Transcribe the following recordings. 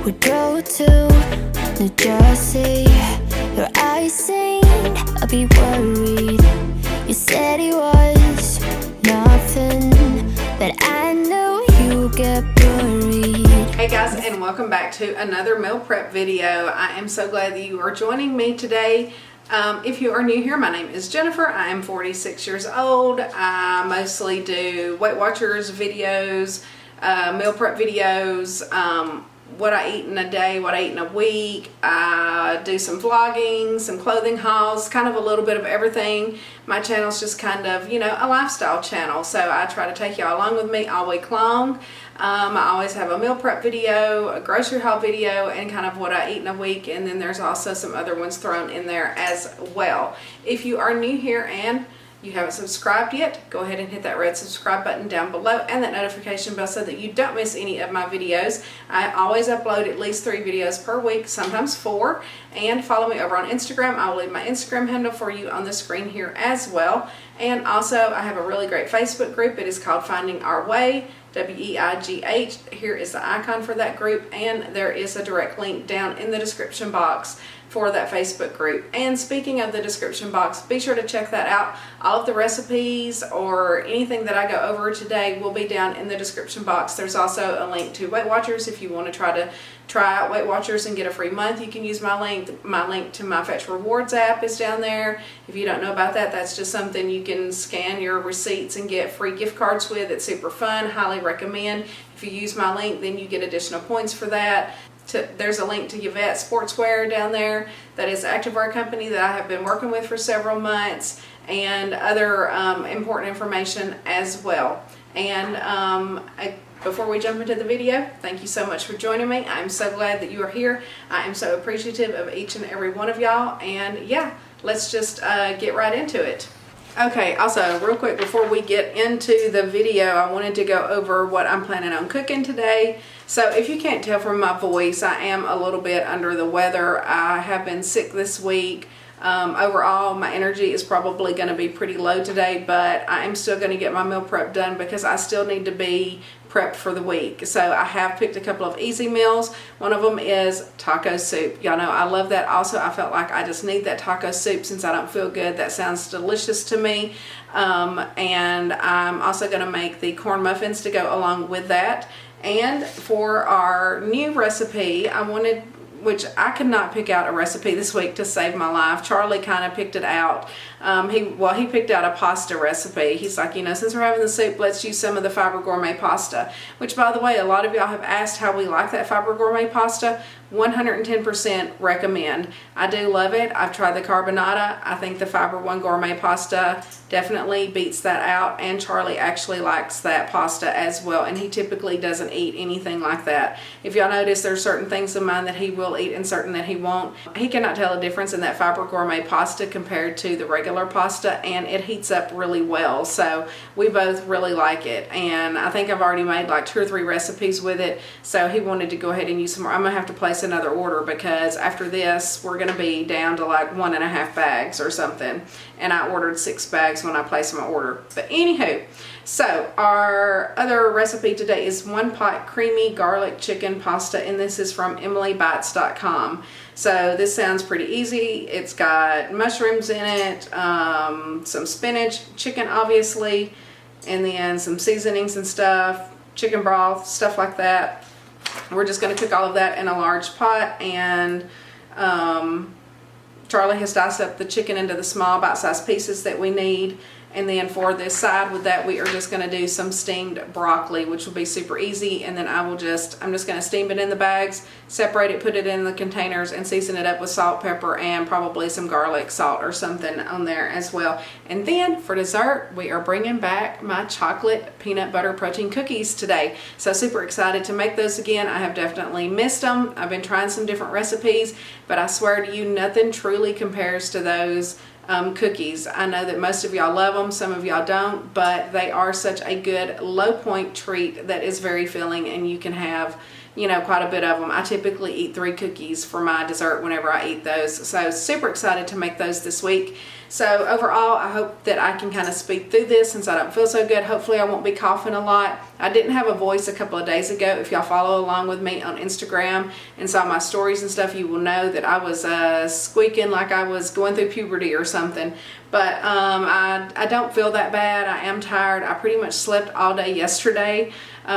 We drove to New Jersey. Your eyes saying I'll be worried. You said it was nothing, but I know you get worried. Hey guys, and welcome back to another meal prep video. I am so glad that you are joining me today. If you are new here, my name is Jennifer. I am 46 years old. I mostly do Weight Watchers videos, meal prep videos, what I eat in a day, what I eat in a week. I do some vlogging, some clothing hauls, kind of a little bit of everything. My channel's just kind of, you know, a lifestyle channel, so I try to take y'all along with me all week long. I always have a meal prep video, a grocery haul video, and kind of what I eat in a week, and then there's also some other ones thrown in there as well. If you are new here and you haven't subscribed yet, go ahead and hit that red subscribe button down below and that notification bell so that you don't miss any of my videos. I always upload at least 3 videos per week, sometimes 4. And follow me over on Instagram. I will leave my Instagram handle for you on the screen here as well. And also, I have a really great Facebook group. It is called Finding Our Way, W-E-I-G-H. Here is the icon for that group, and there is a direct link down in the description box for that Facebook group. And speaking of the description box, be sure to check that out. All of the recipes or anything that I go over today will be down in the description box. There's also a link to Weight Watchers. If you want to try out Weight Watchers and get a free month, you can use my link. My link to my Fetch Rewards app is down there. If you don't know about that, that's just something you can scan your receipts and get free gift cards with. It's super fun, highly recommend. If you use my link, then you get additional points for that. There's a link to Yvette Sportswear down there. That is an activewear company that I have been working with for several months, and other important information as well. And before we jump into the video, thank you so much for joining me. I'm so glad that you are here. I am so appreciative of each and every one of y'all. And yeah, let's just get right into it. Okay, also real quick before we get into the video, I wanted to go over what I'm planning on cooking today. So if you can't tell from my voice, I am a little bit under the weather. I have been sick this week. Overall, my energy is probably going to be pretty low today, but I am still going to get my meal prep done because I still need to be prepped for the week. So I have picked a couple of easy meals. One of them is taco soup. Y'all know I love that. Also, I felt like I just need that taco soup since I don't feel good. That sounds delicious to me. And I'm also going to make the corn muffins to go along with that. And for our new recipe, which I could not pick out a recipe this week to save my life. Charlie kind of picked it out. He picked out a pasta recipe. He's like, you know, since we're having the soup, let's use some of the Fire Gourmet pasta. Which, by the way, a lot of y'all have asked how we like that Fire Gourmet pasta. 110% recommend. I do love it. I've tried the carbonara. I think the Fiber One Gourmet pasta definitely beats that out, and Charlie actually likes that pasta as well, and he typically doesn't eat anything like that. If y'all notice, there's certain things in mine that he will eat and certain that he won't. He cannot tell a difference in that Fiber Gourmet pasta compared to the regular pasta, and it heats up really well, so we both really like it. And I think I've already made like 2 or 3 recipes with it, so he wanted to go ahead and use some more. I'm gonna have to place another order because after this we're gonna be down to like 1.5 bags or something, and I ordered 6 bags when I placed my order. But anywho, so our other recipe today is 1 pot creamy garlic chicken pasta, and this is from emilybites.com. So this sounds pretty easy. It's got mushrooms in it, some spinach, chicken obviously, and then some seasonings and stuff, chicken broth, stuff like that. We're just going to cook all of that in a large pot, and Charlie has diced up the chicken into the small bite-sized pieces that we need. And then for this side with that, we are just going to do some steamed broccoli, which will be super easy. And then I'm just going to steam it in the bags, separate it, put it in the containers, and season it up with salt, pepper, and probably some garlic salt or something on there as well. And then for dessert, we are bringing back my chocolate peanut butter protein cookies today. So super excited to make those again. I have definitely missed them. I've been trying some different recipes, but I swear to you, nothing truly compares to those cookies. I know that most of y'all love them, some of y'all don't, but they are such a good low point treat that is very filling, and you can have you know, quite a bit of them. I typically eat 3 cookies for my dessert whenever I eat those. So super excited to make those this week. So overall, I hope that I can kind of speak through this since I don't feel so good. Hopefully I won't be coughing a lot. I didn't have a voice a couple of days ago. If y'all follow along with me on Instagram and saw my stories and stuff, you will know that I was squeaking like I was going through puberty or something. But I don't feel that bad. I am tired. I pretty much slept all day yesterday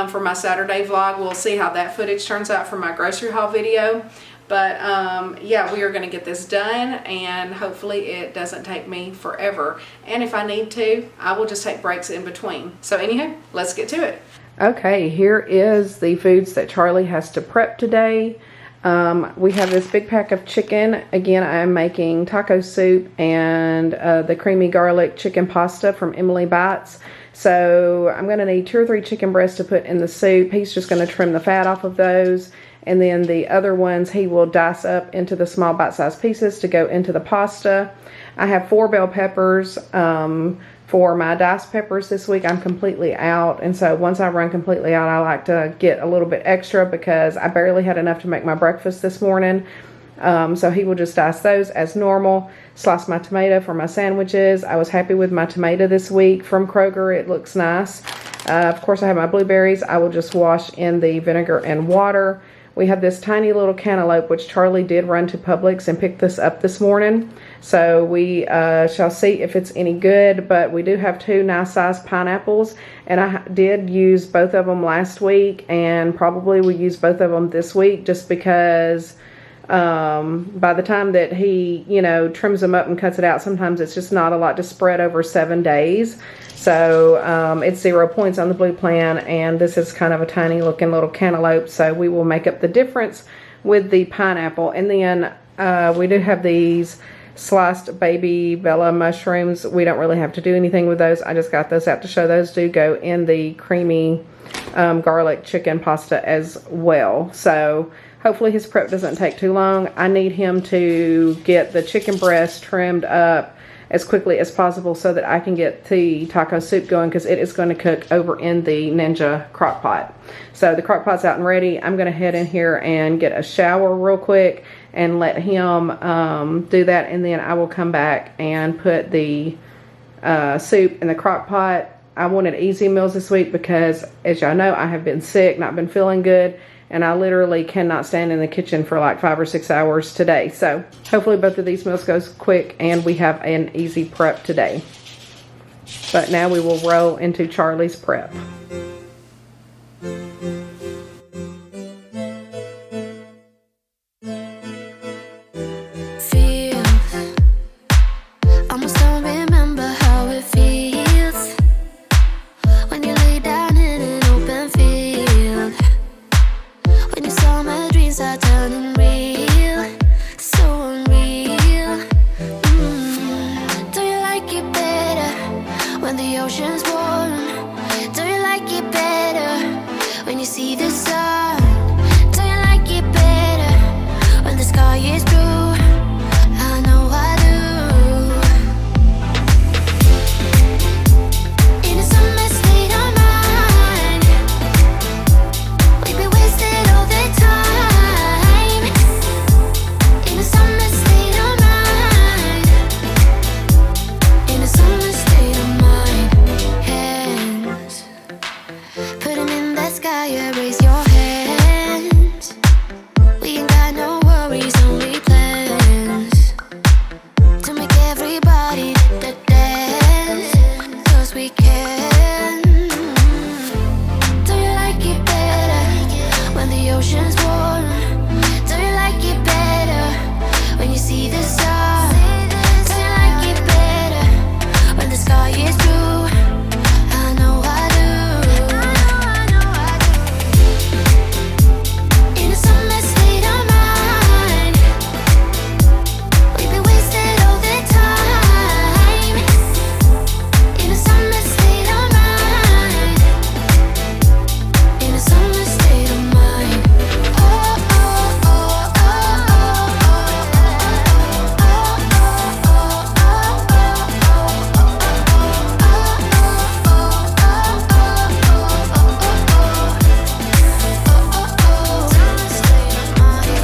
for my Saturday vlog. We'll see how that footage turns out for my grocery haul video. But yeah, we are going to get this done, and hopefully it doesn't take me forever. And if I need to, I will just take breaks in between. So anywho, let's get to it. Okay, here is the foods that Charlie has to prep today. We have this big pack of chicken. Again, I'm making taco soup and the creamy garlic chicken pasta from Emily Bites. So I'm going to need 2 or 3 chicken breasts to put in the soup. He's just going to trim the fat off of those. And then the other ones he will dice up into the small bite-sized pieces to go into the pasta. I have 4 bell peppers for my diced peppers this week. I'm completely out, and so once I run completely out, I like to get a little bit extra because I barely had enough to make my breakfast this morning. So he will just dice those as normal. Slice my tomato for my sandwiches. I was happy with my tomato this week from Kroger. It looks nice. Of course, I have my blueberries. I will just wash in the vinegar and water. We have this tiny little cantaloupe, which Charlie did run to Publix and pick this up this morning. So we shall see if it's any good, but we do have 2 nice sized pineapples, and I did use both of them last week, and probably will use both of them this week just because by the time that he, you know, trims them up and cuts it out, sometimes it's just not a lot to spread over 7 days. So it's 0 points on the blue plan, and this is kind of a tiny looking little cantaloupe, so we will make up the difference with the pineapple. And then we do have these sliced baby Bella mushrooms. We don't really have to do anything with those. I just got those out to show. Those do go in the creamy garlic chicken pasta as well. So hopefully his prep doesn't take too long. I need him to get the chicken breast trimmed up as quickly as possible so that I can get the taco soup going, because it is going to cook over in the Ninja crock pot. So the crock pot's out and ready. I'm going to head in here and get a shower real quick and let him do that, and then I will come back and put the soup in the crock pot. I wanted easy meals this week because, as y'all know, I have been sick, not been feeling good, and I literally cannot stand in the kitchen for like 5 or 6 hours today. So hopefully both of these meals goes quick and we have an easy prep today. But now we will roll into Charlie's prep. Time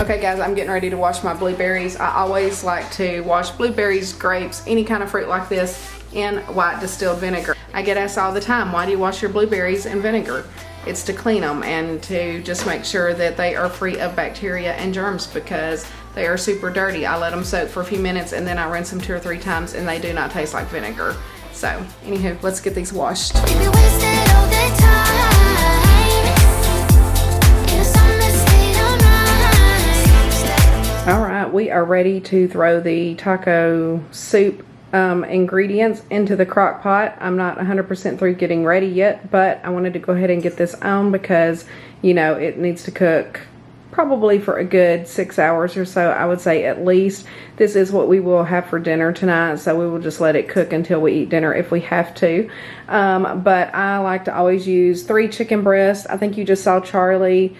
Okay guys, I'm getting ready to wash my blueberries. I always like to wash blueberries, grapes, any kind of fruit like this in white distilled vinegar. I get asked all the time, why do you wash your blueberries in vinegar? It's to clean them and to just make sure that they are free of bacteria and germs because they are super dirty. I let them soak for a few minutes and then I rinse them 2 or 3 times and they do not taste like vinegar. So, anywho, let's get these washed. Alright, we are ready to throw the taco soup ingredients into the crock pot. I'm not 100% through getting ready yet, but I wanted to go ahead and get this on because, you know, it needs to cook probably for a good 6 hours or so, I would say at least. This is what we will have for dinner tonight, so we will just let it cook until we eat dinner if we have to. But I like to always use 3 chicken breasts. I think you just saw Charlie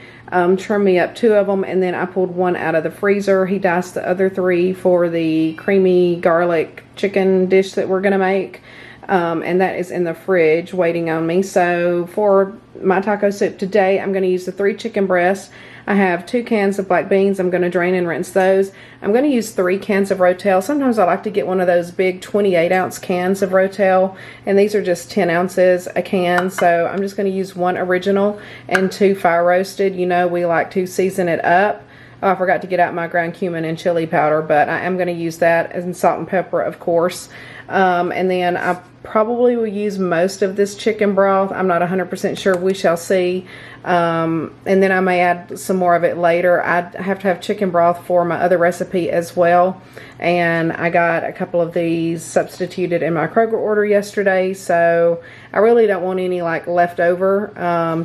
trim me up 2 of them, and then I pulled 1 out of the freezer. He diced the other 3 for the creamy garlic chicken dish that we're gonna make. And that is in the fridge waiting on me. So for my taco soup today, I'm going to use the 3 chicken breasts. I have 2 cans of black beans. I'm going to drain and rinse those. I'm going to use 3 cans of Rotel. Sometimes I like to get one of those big 28-ounce cans of Rotel, and these are just 10 ounces a can. So I'm just going to use 1 original and 2 fire roasted. You know, we like to season it up. Oh, I forgot to get out my ground cumin and chili powder, but I am going to use that, and salt and pepper, of course. And then I probably will use most of this chicken broth. I'm not 100% sure. We shall see. And then I may add some more of it later. I have to have chicken broth for my other recipe as well. And I got a couple of these substituted in my Kroger order yesterday. So I really don't want any like leftover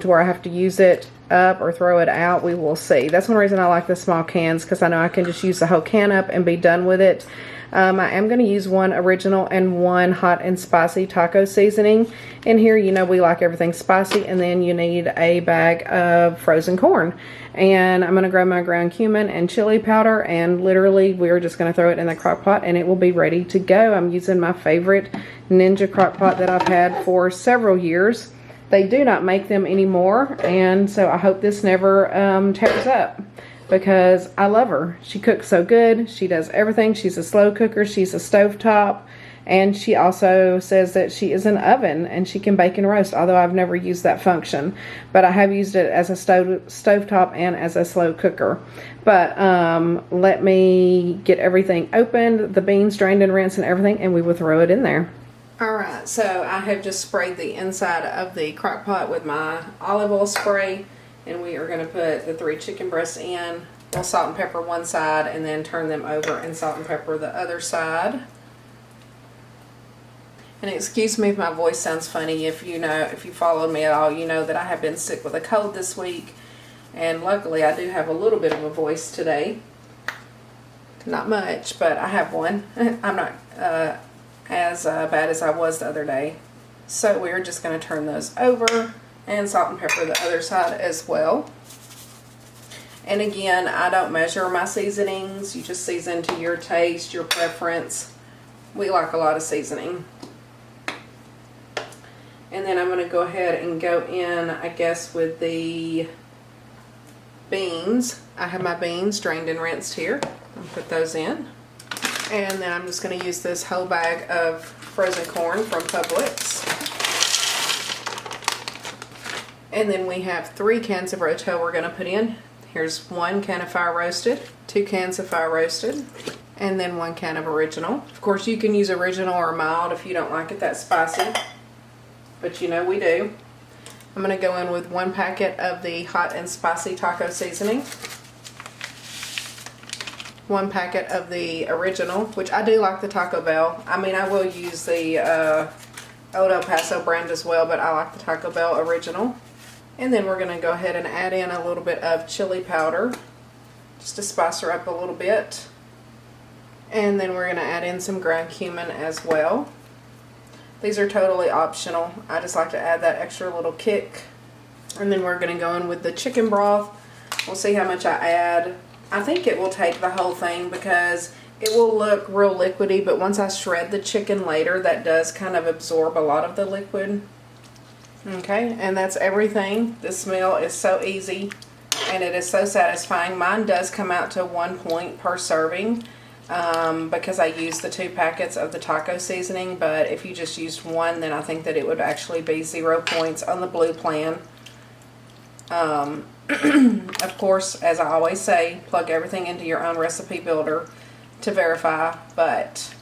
to where I have to use it up or throw it out. We will see. That's one reason I like the small cans, because I know I can just use the whole can up and be done with it. I am going to use 1 original and 1 hot and spicy taco seasoning. In here, you know, we like everything spicy, and then you need a bag of frozen corn. And I'm going to grab my ground cumin and chili powder, and literally we're just going to throw it in the crock pot and it will be ready to go. I'm using my favorite Ninja crock pot that I've had for several years. They do not make them anymore, and so I hope this never tears up, because I love her. She cooks so good. She does everything. She's a slow cooker. She's a stovetop. And she also says that she is an oven and she can bake and roast, although I've never used that function. But I have used it as a stovetop and as a slow cooker. But let me get everything opened, the beans drained and rinsed and everything, and we will throw it in there. Alright, so I have just sprayed the inside of the crock pot with my olive oil spray. And we are going to put the 3 chicken breasts in. We'll salt and pepper one side and then turn them over and salt and pepper the other side. And excuse me if my voice sounds funny. If you followed me at all, you know that I have been sick with a cold this week. And luckily I do have a little bit of a voice today. Not much, but I have one. I'm not as bad as I was the other day. So we're just going to turn those over and salt and pepper the other side as well. And again, I don't measure my seasonings. You just season to your taste, your preference. We like a lot of seasoning. And then I'm going to go ahead and go in, I guess, with the beans. I have my beans drained and rinsed here. I'll put those in. And then I'm just going to use this whole bag of frozen corn from Publix. And then we have 3 cans of Rotel we're going to put in. Here's 1 can of Fire Roasted, 2 cans of Fire Roasted, and then 1 can of original. Of course, you can use original or mild if you don't like it that spicy, but you know we do. I'm going to go in with 1 packet of the hot and spicy taco seasoning, 1 packet of the original, which I do like the Taco Bell. I mean, I will use the Old El Paso brand as well, but I like the Taco Bell original. And then we're going to go ahead and add in a little bit of chili powder, just to spice her up a little bit. And then we're going to add in some ground cumin as well. These are totally optional. I just like to add that extra little kick. And then we're going to go in with the chicken broth. We'll see how much I add. I think it will take the whole thing because it will look real liquidy, but once I shred the chicken later, that does kind of absorb a lot of the liquid. Okay, and that's everything. This meal is so easy. and it is so satisfying. Mine does come out to 1 point per serving because I used the 2 packets of the taco seasoning, but if you just used 1, then I think that it would actually be 0 points on the blue plan. Of course, as I always say, plug everything into your own recipe builder to verify, but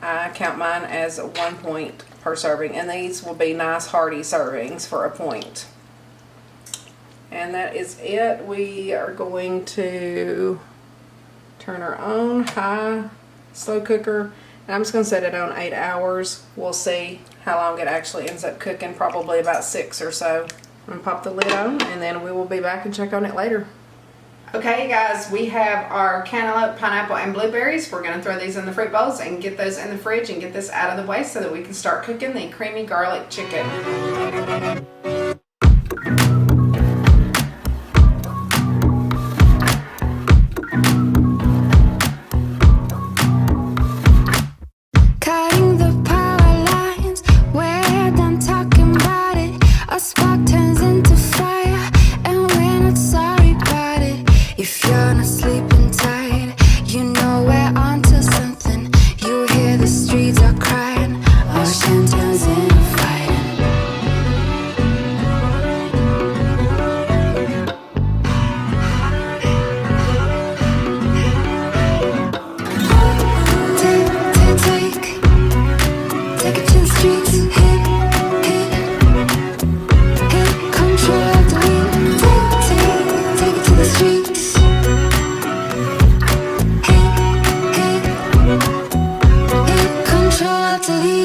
I count mine as 1 point per serving, and these will be nice hearty servings for 1 point. And that is it. We are going to turn our own high slow cooker, and I'm just going to set it on 8 hours. We'll see how long it actually ends up cooking, probably about 6 or so. I'm going to pop the lid on, and then we will be back and check on it later. Okay guys, we have our cantaloupe, pineapple, and blueberries. We're going to throw these in the fruit bowls and get those in the fridge and get this out of the way so that we can start cooking the creamy garlic chicken. Cutting the power lines, we're done talking about it. A spark turns into fire, and we're not sorry about it. If you're not sleeping tight, you know we're onto something. You hear the streets are crying, ocean turns into fighting. Take it to the streets, hit, control of the wheel. Take it to the streets, hit, control of the wheel.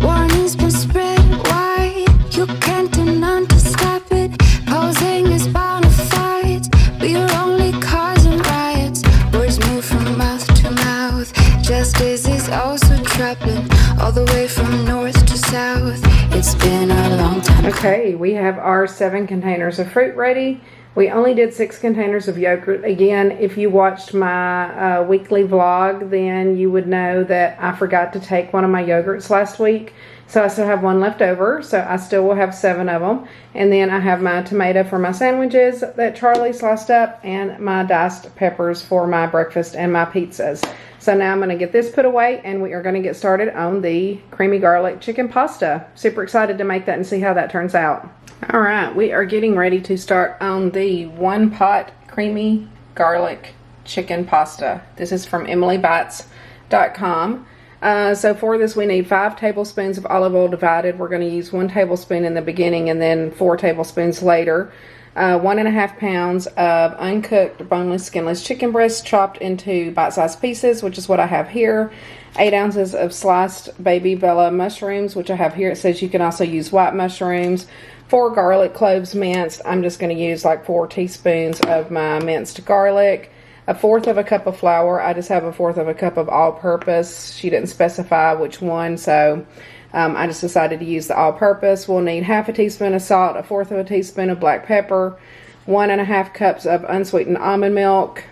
Warning's been spread wide, you can't do none to stop it. Posing is bona fides, we're only causing riots. Words move from mouth to mouth. Justice is also troubling, all the way from north to south. It's been a long time. Okay, we have our 7 containers of fruit ready. We only did 6 containers of yogurt. Again, if you watched my weekly vlog, then you would know that I forgot to take one of my yogurts last week. So I still have 1 left over, so I still will have 7 of them. And then I have my tomato for my sandwiches that Charlie sliced up, and my diced peppers for my breakfast and my pizzas. So now I'm going to get this put away, and we are going to get started on the creamy garlic chicken pasta. Super excited to make that and see how that turns out. Alright, we are getting ready to start on the 1 pot creamy garlic chicken pasta. This is from emilybites.com. So for this we need 5 tablespoons of olive oil divided. We're going to use 1 tablespoon in the beginning and then 4 tablespoons later. 1.5 pounds of uncooked boneless skinless chicken breasts chopped into bite-sized pieces, which is what I have here. 8 ounces of sliced baby Bella mushrooms, which I have here. It says you can also use white mushrooms. 4 garlic cloves minced. I'm just going to use like 4 teaspoons of my minced garlic. 1/4 of a cup of flour. I just have 1/4 of a cup of all-purpose. She didn't specify which one, so I just decided to use the all-purpose. We'll need 1/2 teaspoon of salt, 1/4 of a teaspoon of black pepper, 1.5 cups of unsweetened almond milk,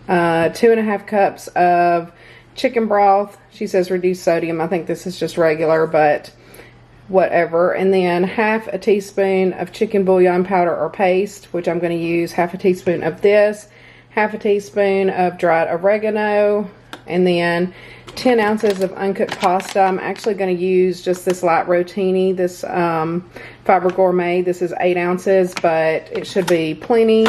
2.5 cups of chicken broth. She says reduced sodium. I think this is just regular, but whatever. And then 1/2 teaspoon of chicken bouillon powder or paste, which I'm going to use 1/2 teaspoon of this, 1/2 teaspoon of dried oregano, and then 10 ounces of uncooked pasta. I'm actually going to use just this light rotini, this Fiber Gourmet. This is 8 ounces, but it should be plenty.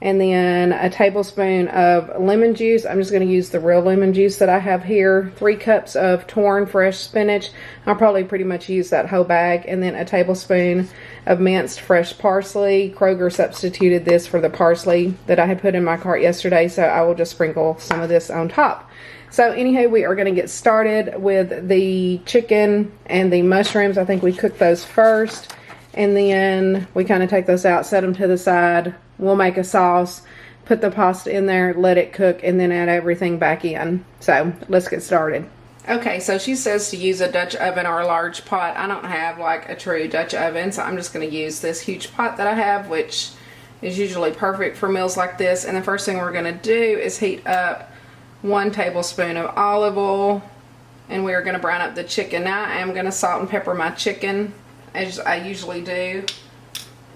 And then a tablespoon of lemon juice. I'm just going to use the real lemon juice that I have here. 3 cups of torn fresh spinach. I'll probably pretty much use that whole bag. And then a tablespoon of minced fresh parsley. Kroger substituted this for the parsley that I had put in my cart yesterday, so I will just sprinkle some of this on top. So anywho, we are going to get started with the chicken and the mushrooms. I think we cook those first, and then we kind of take those out, set them to the side. We'll make a sauce, put the pasta in there, let it cook, and then add everything back in. So let's get started. Okay, so she says to use a Dutch oven or a large pot. I don't have like a true Dutch oven, so I'm just going to use this huge pot that I have, which is usually perfect for meals like this. And the first thing we're going to do is heat up 1 tablespoon of olive oil, and we are going to brown up the chicken. Now I am going to salt and pepper my chicken as I usually do.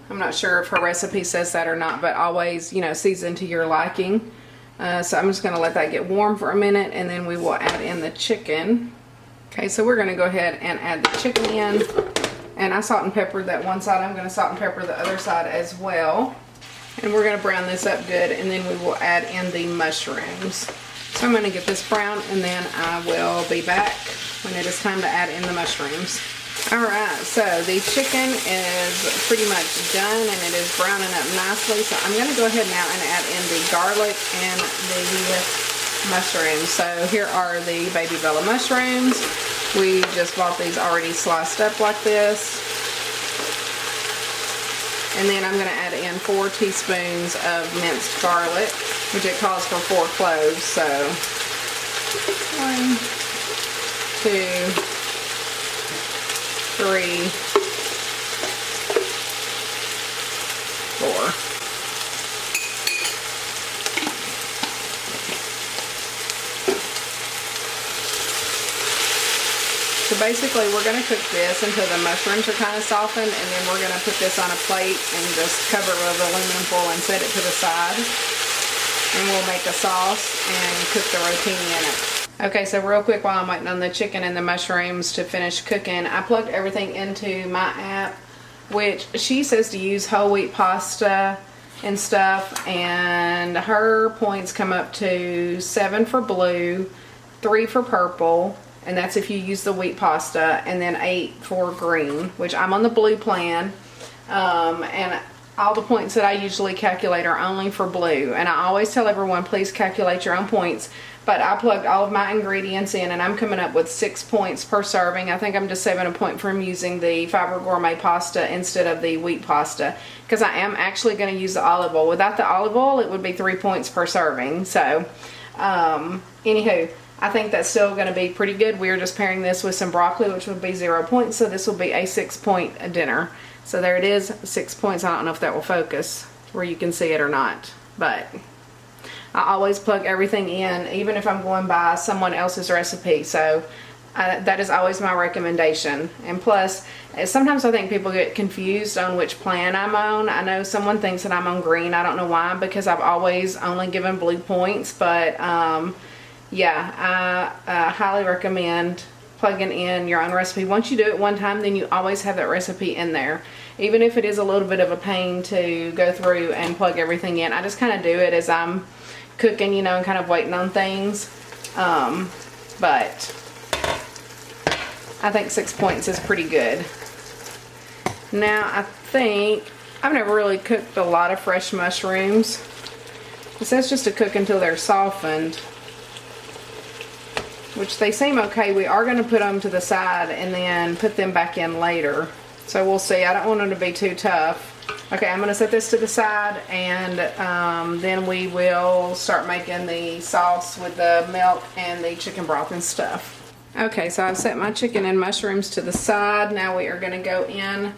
I'm not sure if her recipe says that or not, but always, you know, season to your liking. So I'm just going to let that get warm for a minute, and then we will add in the chicken. Okay, so we're going to go ahead and add the chicken in. And I salt and peppered that one side. I'm going to salt and pepper the other side as well. And we're going to brown this up good, and then we will add in the mushrooms. So I'm going to get this brown, and then I will be back when it is time to add in the mushrooms. Alright, so the chicken is pretty much done, and it is browning up nicely. So I'm going to go ahead now and add in the garlic and the mushrooms. So here are the baby bella mushrooms. We just bought these already sliced up like this. And then I'm going to add in 4 teaspoons of minced garlic, which it calls for 4 cloves. So 1, 2, 3, 4. So basically we're going to cook this until the mushrooms are kind of softened, and then we're going to put this on a plate and just cover it with aluminum foil and set it to the side. And we'll make a sauce and cook the rotini in it. Okay, so real quick while I'm waiting on the chicken and the mushrooms to finish cooking, I plugged everything into my app, which she says to use whole wheat pasta and stuff, and her points come up to 7 for blue, 3 for purple, and that's if you use the wheat pasta, and then 8 for green, which I'm on the blue plan. And all the points that I usually calculate are only for blue, and I always tell everyone please calculate your own points. But I plugged all of my ingredients in, and I'm coming up with 6 points per serving. I think I'm just saving a point from using the Fiber Gourmet pasta instead of the wheat pasta, because I am actually going to use the olive oil. Without the olive oil, it would be 3 points per serving. So anywho, I think that's still going to be pretty good. We're just pairing this with some broccoli, which would be 0 points. So this will be a 6-point dinner. So there it is, 6 points. I don't know if that will focus where you can see it or not, but I always plug everything in, even if I'm going by someone else's recipe. So that is always my recommendation. And plus, sometimes I think people get confused on which plan I'm on. I know someone thinks that I'm on green. I don't know why, because I've always only given blue points. But yeah, I highly recommend plugging in your own recipe. Once you do it one time, then you always have that recipe in there. Even if it is a little bit of a pain to go through and plug everything in, I just kind of do it as I'm cooking, you know, and kind of waiting on things. But I think 6 points is pretty good. Now I think I've never really cooked a lot of fresh mushrooms. It says just to cook until they're softened, which they seem okay. We are going to put them to the side and then put them back in later. So we'll see. I don't want them to be too tough. Okay, I'm going to set this to the side, and then we will start making the sauce with the milk and the chicken broth and stuff. Okay, so I've set my chicken and mushrooms to the side. Now we are going to go in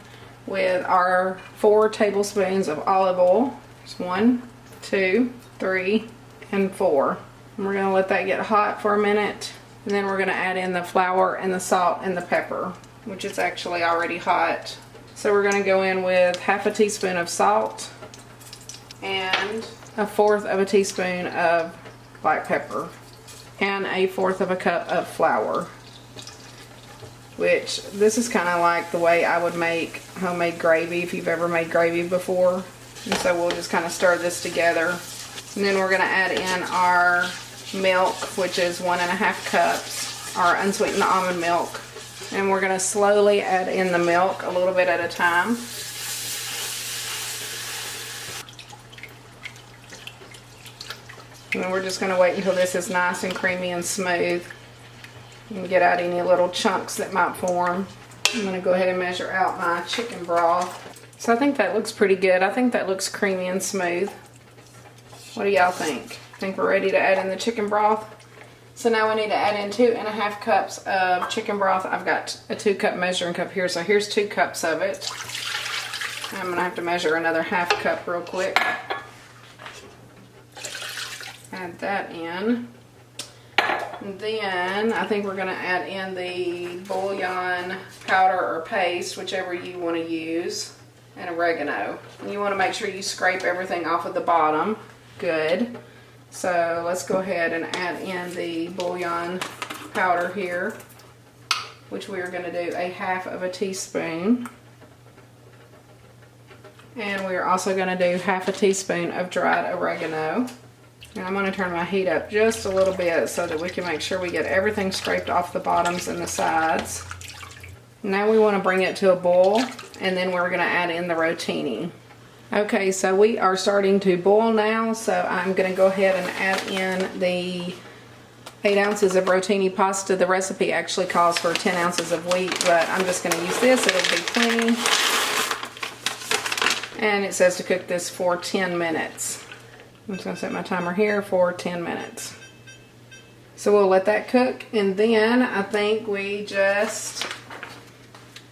with our 4 tablespoons of olive oil. There's 1, 2, 3, and 4. And we're going to let that get hot for a minute. And then we're going to add in the flour and the salt and the pepper, which is actually already hot. So we're going to go in with half a teaspoon of salt and 1/4 of a teaspoon of black pepper and 1/4 of a cup of flour, which this is kind of like the way I would make homemade gravy if you've ever made gravy before. And so we'll just kind of stir this together. And then we're going to add in our milk, which is 1.5 cups, our unsweetened almond milk. And we're going to slowly add in the milk a little bit at a time. And then we're just going to wait until this is nice and creamy and smooth. And get out any little chunks that might form. I'm going to go ahead and measure out my chicken broth. So I think that looks pretty good. I think that looks creamy and smooth. What do y'all think? Think we're ready to add in the chicken broth? So now we need to add in 2.5 cups of chicken broth. I've got a 2-cup measuring cup here, so here's 2 cups of it. I'm going to have to measure another 1/2 cup real quick. Add that in. And then I think we're going to add in the bouillon powder or paste, whichever you want to use, and oregano. And you want to make sure you scrape everything off of the bottom. Good. So let's go ahead and add in the bouillon powder here, which we are going to do 1/2 teaspoon. And we're also going to do 1/2 teaspoon of dried oregano. And I'm going to turn my heat up just a little bit so that we can make sure we get everything scraped off the bottoms and the sides. Now we want to bring it to a boil, and then we're going to add in the rotini. Okay, so we are starting to boil now, so I'm going to go ahead and add in the 8 ounces of rotini pasta. The recipe actually calls for 10 ounces of wheat, but I'm just going to use this. It'll be plenty. And it says to cook this for 10 minutes. I'm just going to set my timer here for 10 minutes. So we'll let that cook, and then I think we just,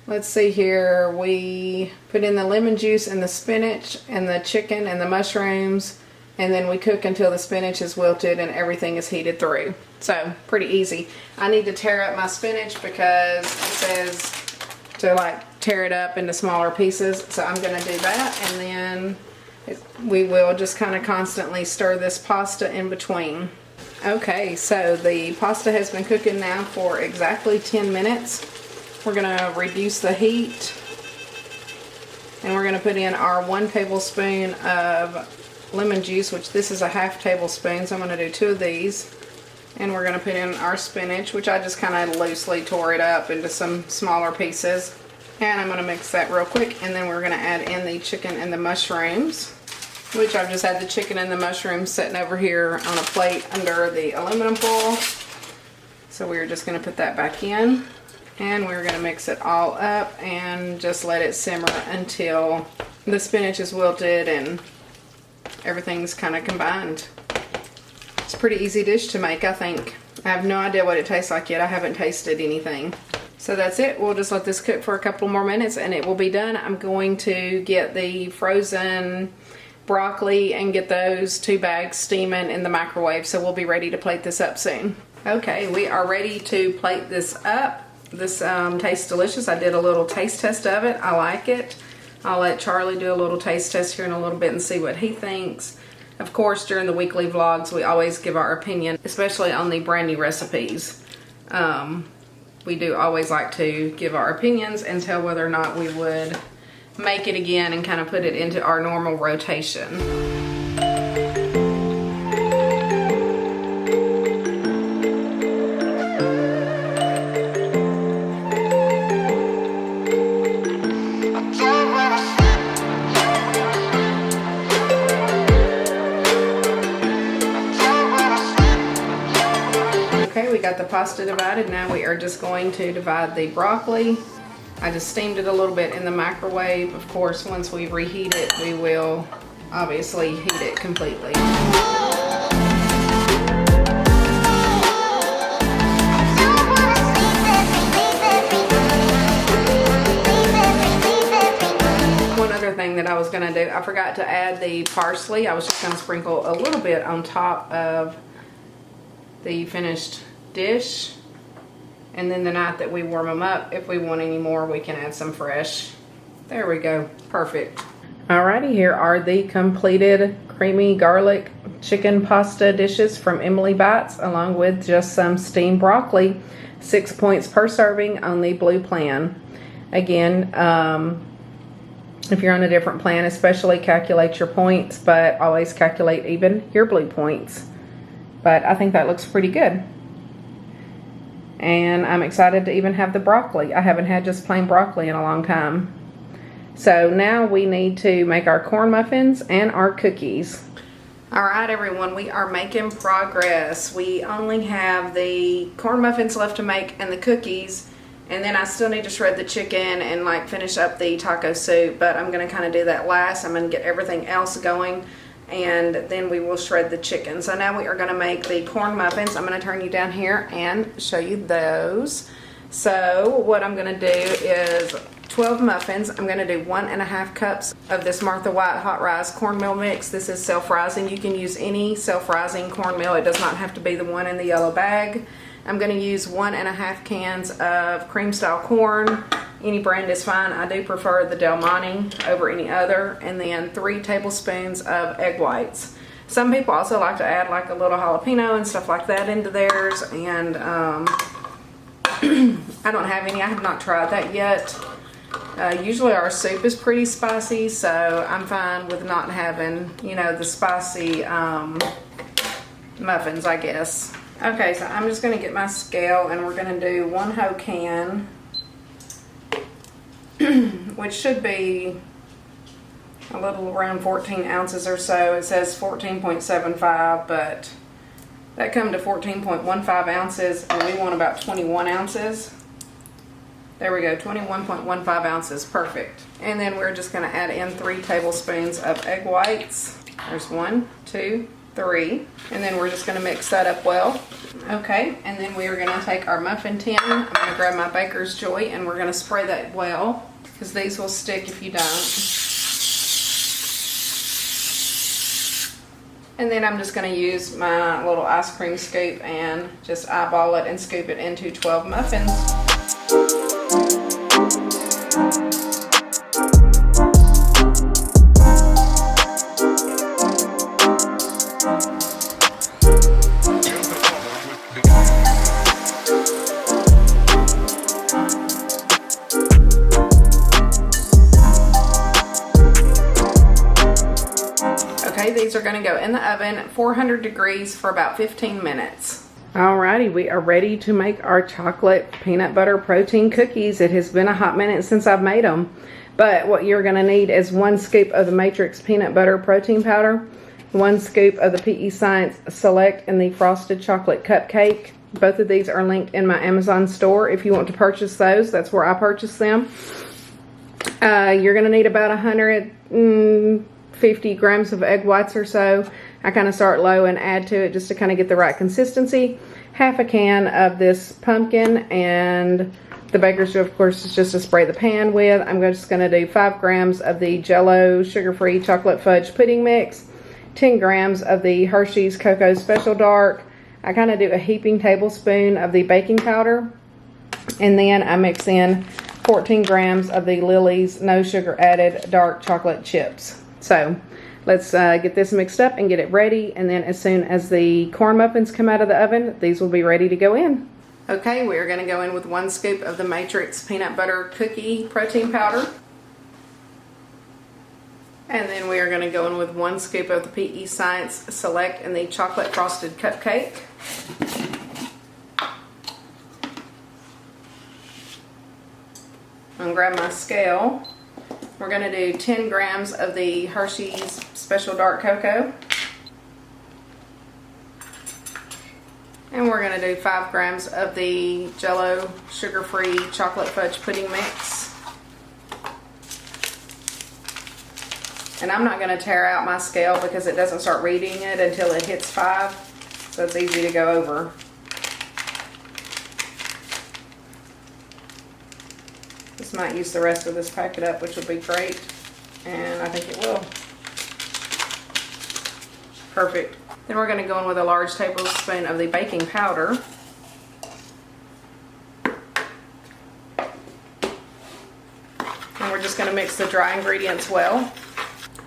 let's see here, we put in the lemon juice and the spinach and the chicken and the mushrooms, and then we cook until the spinach is wilted and everything is heated through. So pretty easy. I need to tear up my spinach because it says to like tear it up into smaller pieces, so I'm going to do that, and then we will just kind of constantly stir this pasta in between. Okay, so the pasta has been cooking now for exactly 10 minutes. We're going to reduce the heat, and we're going to put in our 1 tablespoon of lemon juice, which this is a 1/2 tablespoon, so I'm going to do 2 of these. And we're going to put in our spinach, which I just kind of loosely tore it up into some smaller pieces. And I'm going to mix that real quick, and then we're going to add in the chicken and the mushrooms, which I've just had the chicken and the mushrooms sitting over here on a plate under the aluminum foil. So we're just going to put that back in, and we're going to mix it all up and just let it simmer until the spinach is wilted and everything's kind of combined. It's a pretty easy dish to make, I think. I have no idea what it tastes like yet. I haven't tasted anything. So that's it. We'll just let this cook for a couple more minutes and it will be done. I'm going to get the frozen broccoli and get those 2 bags steaming in the microwave, so we'll be ready to plate this up soon. Okay, we are ready to plate this up. This tastes delicious. I did a little taste test of it. I like it. I'll let Charlie do a little taste test here in a little bit and see what he thinks. Of course, during the weekly vlogs, we always give our opinion, especially on the brand new recipes. We do always like to give our opinions and tell whether or not we would make it again and kind of put it into our normal rotation. Okay, we got the pasta divided. Now we are just going to divide the broccoli. I just steamed it a little bit in the microwave. Of course, once we reheat it, we will obviously heat it completely. One other thing that I was going to do, I forgot to add the parsley. I was just going to sprinkle a little bit on top of the finished dish. And then the night that we warm them up, if we want any more, we can add some fresh. There we go. Perfect. Alrighty, here are the completed creamy garlic chicken pasta dishes from Emily Bites, along with just some steamed broccoli. 6 points per serving on the blue plan. Again, if you're on a different plan, especially calculate your points, but always calculate even your blue points. But I think that looks pretty good. And I'm excited to even have the broccoli. I haven't had just plain broccoli in a long time. So now we need to make our corn muffins and our cookies. Alright everyone, we are making progress. We only have the corn muffins left to make and the cookies. And then I still need to shred the chicken and like finish up the taco soup. But I'm going to kind of do that last. I'm going to get everything else going, and then we will shred the chicken. So now we are going to make the corn muffins. I'm going to turn you down here and show you those. So what I'm going to do is 12 muffins. I'm going to do 1.5 cups of this Martha White hot rise cornmeal mix. This is self-rising. You can use any self-rising cornmeal. It does not have to be the one in the yellow bag. I'm going to use 1.5 cans of cream style corn. Any brand is fine. I do prefer the Del Monte over any other. And then 3 tablespoons of egg whites. Some people also like to add like a little jalapeno and stuff like that into theirs. And I don't have any. I have not tried that yet. Usually our soup is pretty spicy, so I'm fine with not having, you know, the spicy muffins, I guess. Okay, so I'm just going to get my scale and we're going to do 1 whole can, which should be a little around 14 ounces or so. It says 14.75, but that come to 14.15 ounces, and we want about 21 ounces. There we go, 21.15 ounces, perfect. And then we're just gonna add in 3 tablespoons of egg whites. There's 1, 2, 3. And then we're just gonna mix that up well. Okay, and then we are gonna take our muffin tin. I'm gonna grab my Baker's Joy and we're gonna spray that well, because these will stick if you don't. And then I'm just going to use my little ice cream scoop and just eyeball it and scoop it into 12 muffins. Okay, these are going to go in the oven at 400 degrees for about 15 minutes. Alrighty, we are ready to make our chocolate peanut butter protein cookies. It has been a hot minute since I've made them. But what you're going to need is 1 scoop of the Matrix peanut butter protein powder, 1 scoop of the PE Science Select and the Frosted Chocolate Cupcake. Both of these are linked in my Amazon store. If you want to purchase those, that's where I purchased them. You're going to need about 150 grams of egg whites or so. I kind of start low and add to it just to kind of get the right consistency. Half a can of this pumpkin, and the Baker's Joy, of course, is just to spray the pan with. I'm just going to do 5 grams of the Jell-O sugar-free chocolate fudge pudding mix, 10 grams of the Hershey's Cocoa Special Dark. I kind of do a heaping tablespoon of the baking powder, and then I mix in 14 grams of the Lily's no sugar added dark chocolate chips. So let's get this mixed up and get it ready, and then as soon as the corn muffins come out of the oven, these will be ready to go in. Okay, we're going to go in with 1 scoop of the Matrix peanut butter cookie protein powder. And then we are going to go in with 1 scoop of the PE Science Select and the chocolate frosted cupcake. I'm going to grab my scale. We're going to do 10 grams of the Hershey's Special Dark Cocoa. And we're going to do 5 grams of the Jell-O sugar-free chocolate fudge pudding mix. And I'm not going to tear out my scale because it doesn't start reading it until it hits 5. So it's easy to go over. This might use the rest of this packet up, which will be great, and I think it will. Perfect. Then we're going to go in with a large tablespoon of the baking powder. And we're just going to mix the dry ingredients well.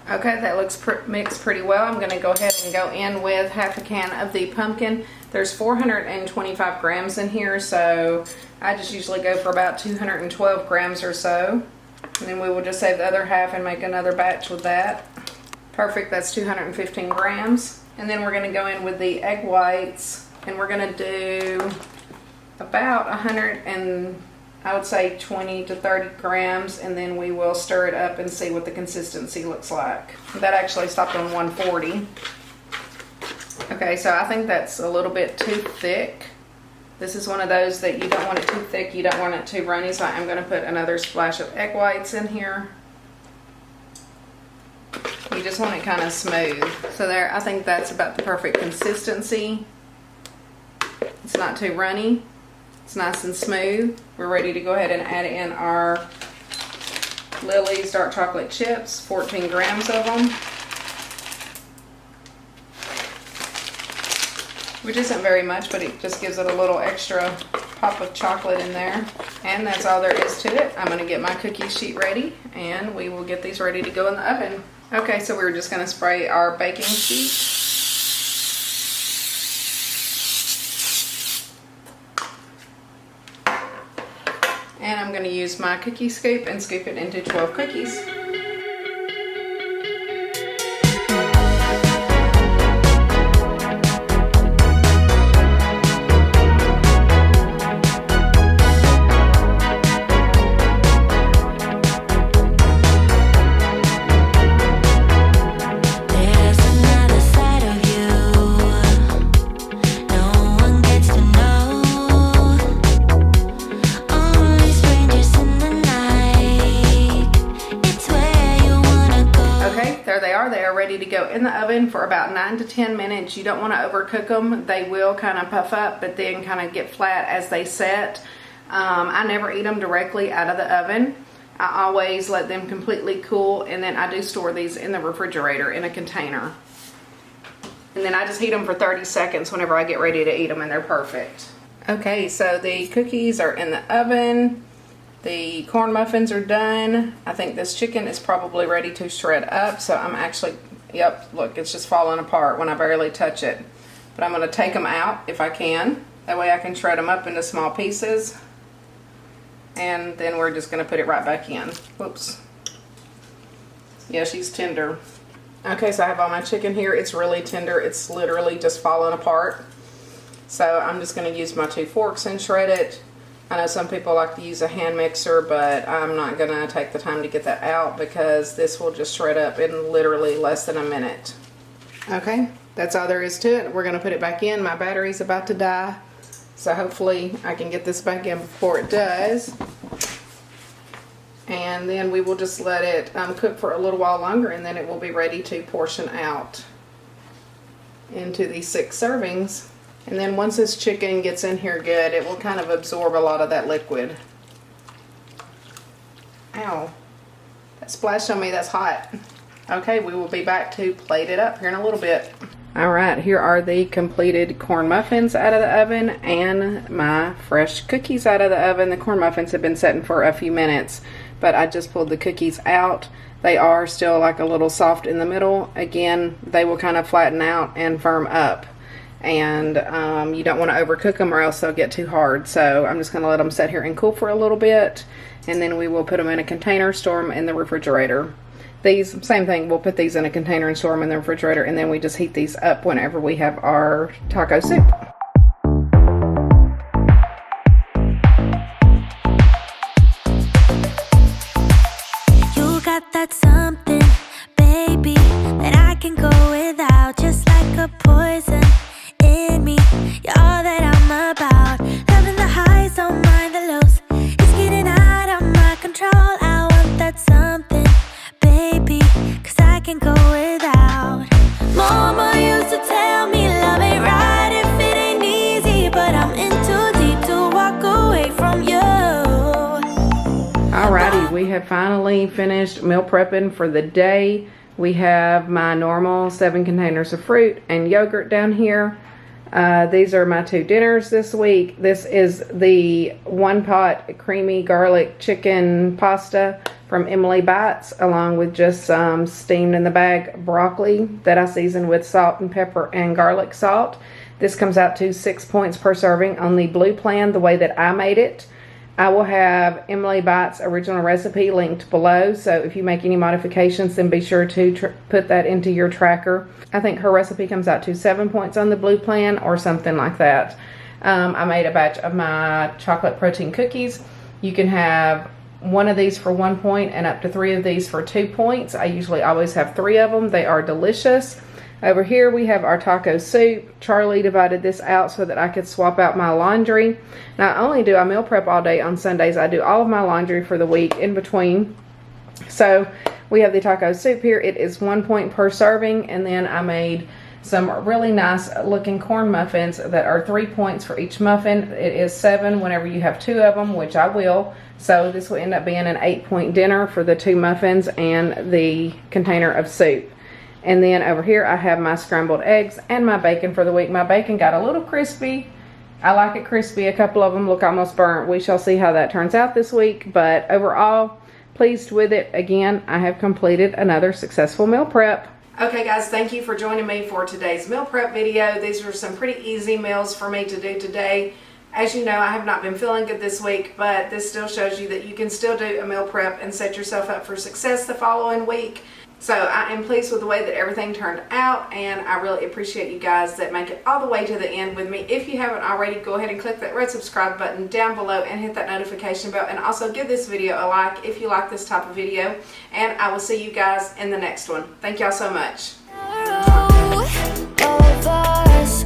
Okay, that looks mixed pretty well. I'm going to go ahead and go in with half a can of the pumpkin. There's 425 grams in here, so I just usually go for about 212 grams or so. And then we will just save the other half and make another batch with that. Perfect, that's 215 grams. And then we're going to go in with the egg whites, and we're going to do about 20 to 30 grams, and then we will stir it up and see what the consistency looks like. That actually stopped on 140. Okay, so I think that's a little bit too thick. This is one of those that you don't want it too thick, you don't want it too runny, so I'm going to put another splash of egg whites in here. You just want it kind of smooth. So there, I think that's about the perfect consistency. It's not too runny. It's nice and smooth. We're ready to go ahead and add in our Lily's dark chocolate chips, 14 grams of them. Which isn't very much, but it just gives it a little extra pop of chocolate in there. And that's all there is to it. I'm going to get my cookie sheet ready, and we will get these ready to go in the oven. Okay, so we're just going to spray our baking sheet. And I'm going to use my cookie scoop and scoop it into 12 cookies. There they are. They are ready to go in the oven for about 9 to 10 minutes. You don't want to overcook them. They will kind of puff up, but then kind of get flat as they set. I never eat them directly out of the oven. I always let them completely cool, and then I do store these in the refrigerator in a container. And then I just heat them for 30 seconds whenever I get ready to eat them, and they're perfect. Okay, so the cookies are in the oven. The corn muffins are done. I think this chicken is probably ready to shred up. So I'm actually, yep, look, it's just falling apart when I barely touch it. But I'm going to take them out if I can. That way I can shred them up into small pieces. And then we're just going to put it right back in. Whoops. Yeah, she's tender. Okay, so I have all my chicken here. It's really tender. It's literally just falling apart. So I'm just going to use my 2 forks and shred it. I know some people like to use a hand mixer, but I'm not going to take the time to get that out because this will just shred up in literally less than a minute. Okay, that's all there is to it. We're going to put it back in. My battery's about to die, so hopefully I can get this back in before it does. And then we will just let it cook for a little while longer, and then it will be ready to portion out into these 6 servings. And then once this chicken gets in here good, it will kind of absorb a lot of that liquid. Ow. That splashed on me, that's hot. Okay, we will be back to plate it up here in a little bit. Alright, here are the completed corn muffins out of the oven and my fresh cookies out of the oven. The corn muffins have been setting for a few minutes, but I just pulled the cookies out. They are still like a little soft in the middle. Again, they will kind of flatten out and firm up. And you don't want to overcook them or else they'll get too hard. So I'm just going to let them sit here and cool for a little bit, and then we will put them in a container, store them in the refrigerator. These, same thing, we'll put these in a container and store them in the refrigerator, and then we just heat these up whenever we have our taco soup. You got that something, baby, that I can go without, just like a poison in me. You're all that I'm about. Loving the highs, don't mind the lows. It's getting out of my control. I want that something, baby, 'cause I can go without. Mama used to tell me love ain't right if it ain't easy, but I'm in too deep to walk away from you. Alrighty, we have finally finished meal prepping for the day. We have my normal 7 containers of fruit and yogurt down here. These are my 2 dinners this week. This is the 1-pot creamy garlic chicken pasta from Emily Bites, along with just some steamed in the bag broccoli that I season with salt and pepper and garlic salt. This comes out to 6 points per serving on the blue plan, the way that I made it. I will have Emily Bites' original recipe linked below, so if you make any modifications, then be sure to put that into your tracker. I think her recipe comes out to 7 points on the blue plan or something like that. I made a batch of my chocolate protein cookies. You can have 1 of these for 1 point and up to 3 of these for 2 points. I usually always have 3 of them. They are delicious. Over here we have our taco soup. Charlie divided this out so that I could swap out my laundry. Not only do I meal prep all day on Sundays, I do all of my laundry for the week in between. So we have the taco soup here. It is 1 point per serving, and then I made some really nice looking corn muffins that are 3 points for each muffin. It is 7 whenever you have 2 of them, which I will. So this will end up being an 8-point dinner for the 2 muffins and the container of soup. And then over here I have my scrambled eggs and my bacon for the week. My bacon got a little crispy. I like it crispy. A couple of them look almost burnt. We shall see how that turns out this week. But overall, pleased with it. Again, I have completed another successful meal prep. Okay guys, thank you for joining me for today's meal prep video. These are some pretty easy meals for me to do today. As you know, I have not been feeling good this week, but this still shows you that you can still do a meal prep and set yourself up for success the following week. So I am pleased with the way that everything turned out, and I really appreciate you guys that make it all the way to the end with me. If you haven't already, go ahead and click that red subscribe button down below and hit that notification bell, and also give this video a like if you like this type of video, and I will see you guys in the next one. Thank y'all so much. Of us,